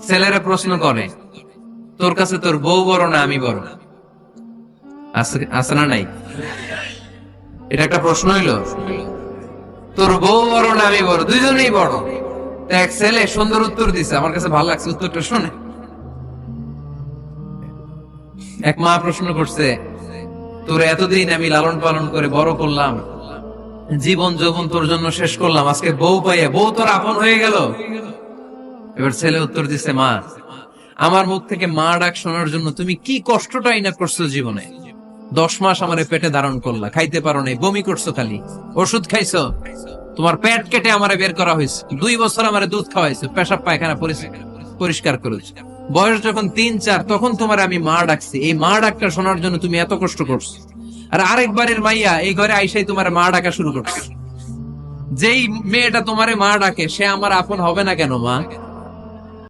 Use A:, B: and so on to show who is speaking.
A: ছেলেরা প্রশ্ন করে, তোর কাছে তোর বউ বড় না আমি বড়? আছে না নাই? এটা একটা প্রশ্ন হইলো। তোর বউ বড় না আমি বড়? দুইজনেই বড়। এক ছেলে সুন্দর উত্তর দিছে, আমার কাছে ভালো লাগছে উত্তরটা শুনে। এক মা প্রশ্ন করছে, তোর এতদিন আমি লালন পালন করে বড় করলাম, জীবন যৌবন তোর জন্য শেষ করলাম, আজকে বউ পাইয়া বউ তোর আপন হয়ে গেল। এবার ছেলে উত্তর দিছে, মা, আমার মুখ থেকে মা ডাক শোনার জন্য তুমি কি কষ্টটাই না করছো জীবনে। 10 মাস আমারে পেটে ধারণ করলা, খাইতে পারো নাই, বমি করছো, খালি ওষুধ খাইছো, তোমার পেট কেটে আমারে বের করা হয়েছে, 2 বছর আমারে দুধ খাওয়াইছো, পেশাব পায়খানা পরিষ্কার করেছো। বয়স যখন 3-4 তখন তোমার আমি মা ডাকছি, এই মা ডাকটা শোনার জন্য তুমি এত কষ্ট করছো। আর আরেকবারের মাইয়া এই ঘরে আইসাই তোমার মা ডাকা শুরু করছে। যেই মেয়েটা তোমারে মা ডাকে সে আমার আপন হবে না কেন মা?